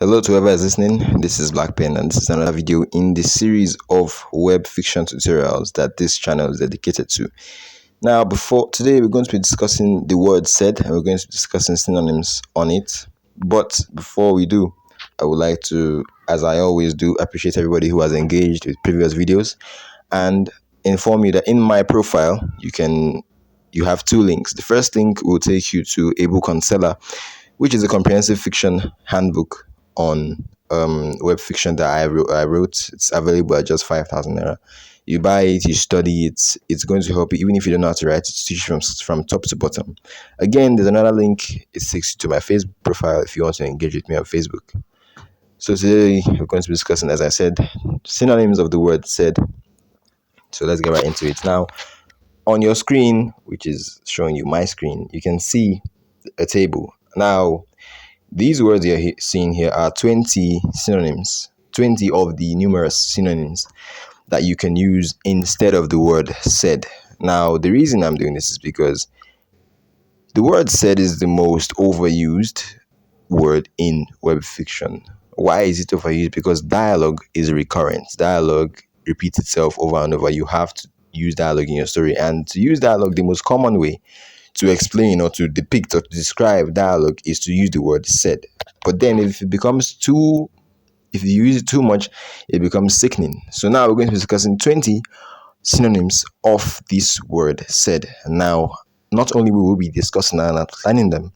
Hello to whoever is listening. This is Black Pen, and this is another video in the series of web fiction tutorials that this channel is dedicated to. Now, before today, we're going to be discussing the word said, and we're going to be discussing synonyms on it. But before we do, I would like to, as I always do, appreciate everybody who has engaged with previous videos and inform you that in my profile, you have two links. The first link will take you to a book on Seller, which is a comprehensive fiction handbook on web fiction that I wrote. It's available at just 5,000 naira. You buy it, you study it. It's going to help you, even if you don't know how to write. It teaches you from top to bottom. Again, there's another link. It takes you to my Facebook profile if you want to engage with me on Facebook. So today we're going to be discussing, as I said, synonyms of the word said. So let's get right into it now. On your screen, which is showing you my screen, you can see a table. Now, these words you're seeing here are 20 synonyms, 20 of the numerous synonyms that you can use instead of the word said. Now, the reason I'm doing this is because the word said is the most overused word in web fiction. Why is it overused? Because dialogue is recurrent. Dialogue repeats itself over and over. You have to use dialogue in your story. And to use dialogue, the most common way to explain or to depict or to describe dialogue is to use the word said. But then if you use it too much, it becomes sickening. So now we're going to be discussing 20 synonyms of this word said. Now, not only will we be discussing and outlining them,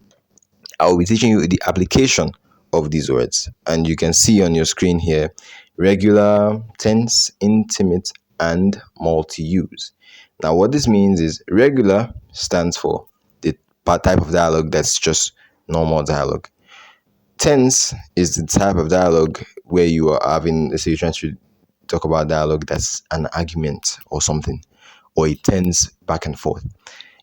I will be teaching you the application of these words. And you can see on your screen here, regular, tense, intimate, and multi-use. Now, what this means is regular stands for the type of dialogue that's just normal dialogue. Tense is the type of dialogue where you are having, let's say you're trying to talk about dialogue that's an argument or something, or a tense back and forth.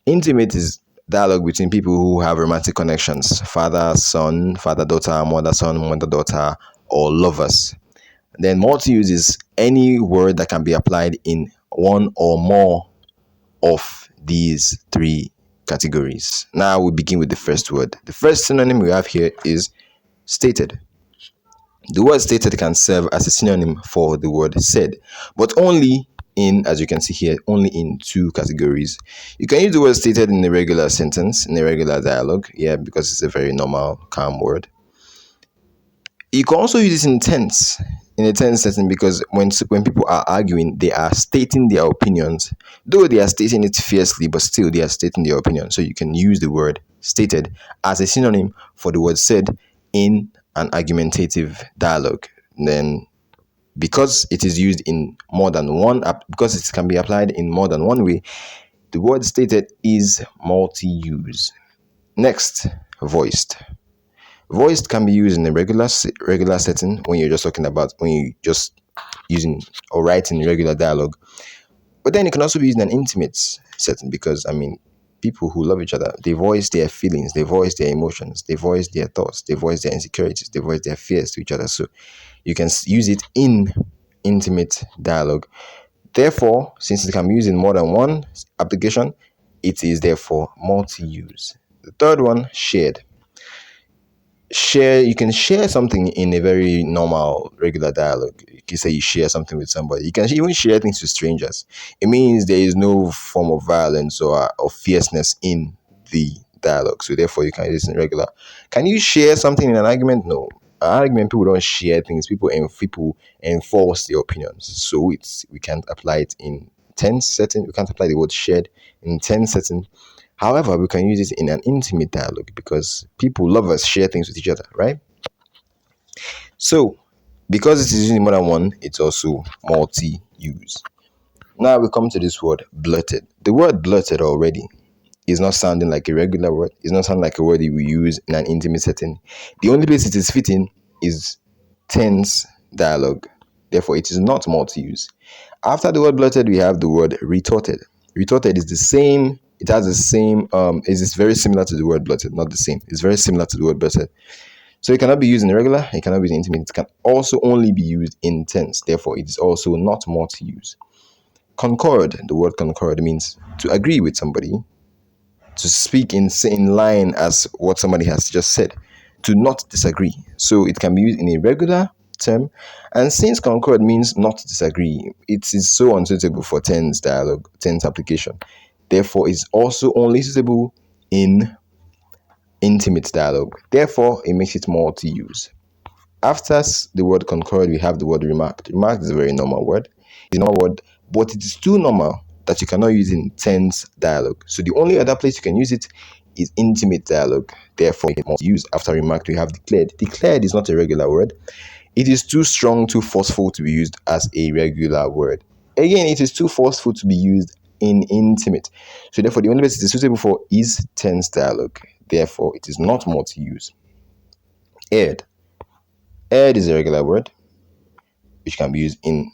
Intimate is dialogue between people who have romantic connections, father, son, father, daughter, mother, son, mother, daughter, or lovers. Then multi-use is any word that can be applied in one or more of these three categories. Now we begin with the first word. The first synonym we have here is stated. The word stated can serve as a synonym for the word said, but only in, as you can see here, only in two categories. You can use the word stated in a regular sentence, in a regular dialogue, because it's a very normal, calm word. You can also use it in a tense setting, because when people are arguing, they are stating their opinions, though they are stating it fiercely, but still they are stating their opinion. So you can use the word stated as a synonym for the word said in an argumentative dialogue. Then, because it is used in more than one, because it can be applied in more than one way, the word stated is multi-use. Next, voiced. Voiced can be used in a regular setting when you're just using or writing regular dialogue. But then it can also be used in an intimate setting, because people who love each other, they voice their feelings, they voice their emotions, they voice their thoughts, they voice their insecurities, they voice their fears to each other. So you can use it in intimate dialogue. Therefore, since it can be used in more than one application, it is therefore multi-use. The third one, shared. You can share something in a very normal regular dialogue. You can say you share something with somebody. You can even share things with strangers. It means there is no form of violence or fierceness in the dialogue, so therefore you can use it in regular. Can you share something in an argument? No. An argument, people don't share things. People enforce their opinions, so we can't apply it in tense setting. We can't apply the word shared in tense setting. However, we can use it in an intimate dialogue, because people, lovers, share things with each other, right? So, because it is using more than one, it's also multi-use. Now we come to this word, blurted. The word blurted already is not sounding like a regular word. It's not sounding like a word that we use in an intimate setting. The only place it is fitting is tense dialogue. Therefore, it is not multi-use. After the word blurted, we have the word retorted. Retorted is the same. It has the same, it's very similar to the word blurted, not the same. It's very similar to the word blurted. So it cannot be used in regular, it cannot be used in intimate, it can also only be used in tense. Therefore, it is also not multi-use. Concord, the word concord means to agree with somebody, to speak in line as what somebody has just said. to not disagree. So it can be used in a regular term, and since concord means not disagree, it is so unsuitable for tense dialogue, tense application. Therefore, it's also only suitable in intimate dialogue. Therefore, it makes it more to use. After the word concord, we have the word remarked. Remarked is a very normal word. It's a normal word, but it is too normal that you cannot use it in tense dialogue. So the only other place you can use it is intimate dialogue. Therefore, it must use. After remarked, we have declared. Declared is not a regular word. It is too strong, too forceful to be used as a regular word. Again, it is too forceful to be used in intimate. So therefore, the only place it is suitable for is tense dialogue. Therefore, it is not multi-use. Aired. Aired is a regular word, which can be used in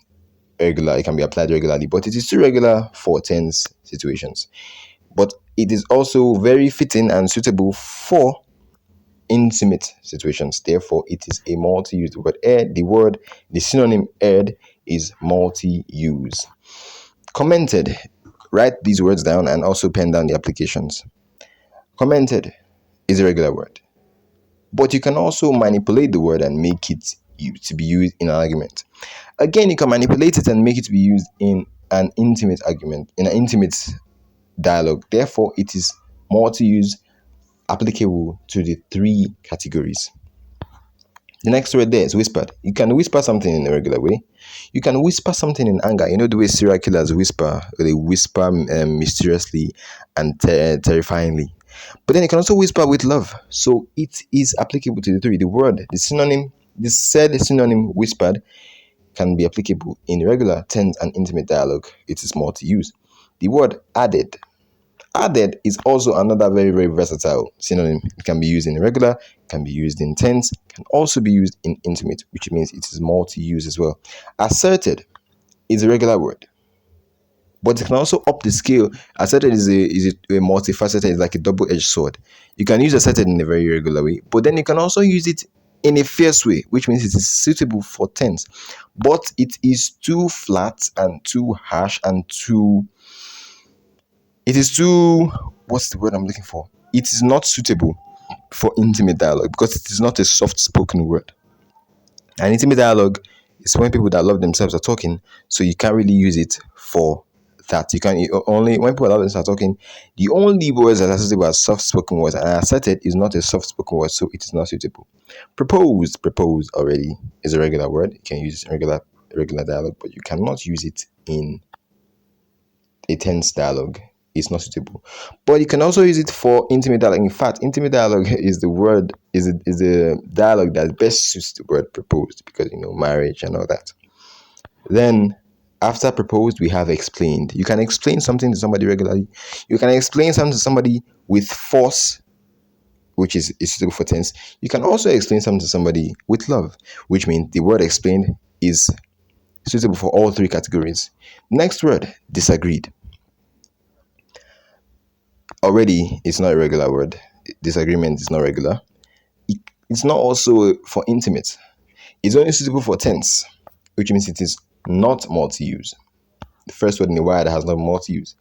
regular, it can be applied regularly, but it is too regular for tense situations. But it is also very fitting and suitable for intimate situations. Therefore, it is a multi-use word. Aired, the synonym aired is multi-use. Commented. Write these words down and also pen down the applications. Commented is a regular word, but you can also manipulate the word and make it to be used in an argument. Again, you can manipulate it and make it to be used in an intimate argument, in an intimate dialogue. Therefore, it is multi-use, applicable to the three categories. The next word there is whispered. You can whisper something in a regular way. You can whisper something in anger. You know the way serial killers whisper. They whisper mysteriously and terrifyingly. But then you can also whisper with love. So it is applicable to the three. The word, the synonym, the said synonym whispered can be applicable in regular, tense, and intimate dialogue. It is multi-use. The word added. Added is also another very, very versatile synonym. It can be used in regular, can be used in tense, can also be used in intimate, which means it is multi-use as well. Asserted is a regular word, but it can also up the scale. Asserted is a multifaceted, it's like a double-edged sword. You can use asserted in a very regular way, but then you can also use it in a fierce way, which means it is suitable for tense, but it is too flat and too harsh and too what's the word I'm looking for? It is not suitable for intimate dialogue because it is not a soft spoken word. And intimate dialogue is when people that love themselves are talking, so you can't really use it for that. You can only when people love themselves are talking, the only words that are suitable are soft spoken words, and asserted is not a soft spoken word, so it is not suitable. Proposed already is a regular word. You can use it in regular dialogue, but you cannot use it in a tense dialogue. It's not suitable, but you can also use it for intimate dialogue. In fact, intimate dialogue is a dialogue that best suits the word proposed, because marriage and all that. Then after proposed, we have explained. You can explain something to somebody regularly. You can explain something to somebody with force, which is suitable for tense. You can also explain something to somebody with love, which means the word explained is suitable for all three categories. Next word, disagreed. Already, it's not a regular word. Disagreement is not regular. It's not also for intimate. It's only suitable for tense, which means it is not multi-use. The first word in the word has not multi-use.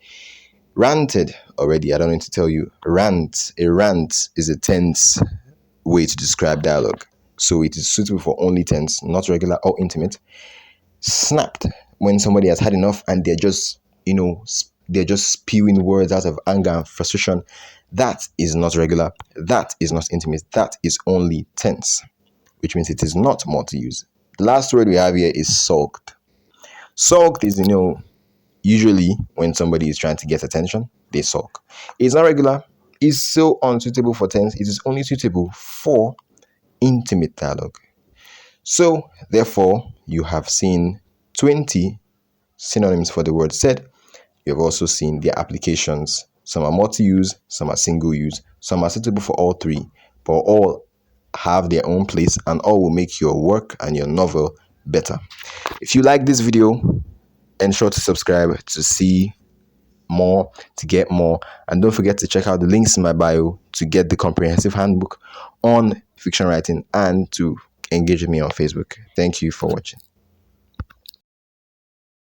Ranted, already, I don't need to tell you. A rant is a tense way to describe dialogue. So it is suitable for only tense, not regular or intimate. Snapped, when somebody has had enough and they're just spewing words out of anger and frustration. That is not regular. That is not intimate. That is only tense, which means it is not multi-use. The last word we have here is sulked. Sulked is, usually when somebody is trying to get attention, they sulk. It's not regular. It's so unsuitable for tense. It is only suitable for intimate dialogue. So, therefore, you have seen 20 synonyms for the word said. You have also seen their applications. Some are multi-use, some are single-use, some are suitable for all three, but all have their own place and all will make your work and your novel better. If you like this video, ensure to subscribe to see more, to get more, and don't forget to check out the links in my bio to get the comprehensive handbook on fiction writing and to engage with me on Facebook. Thank you for watching.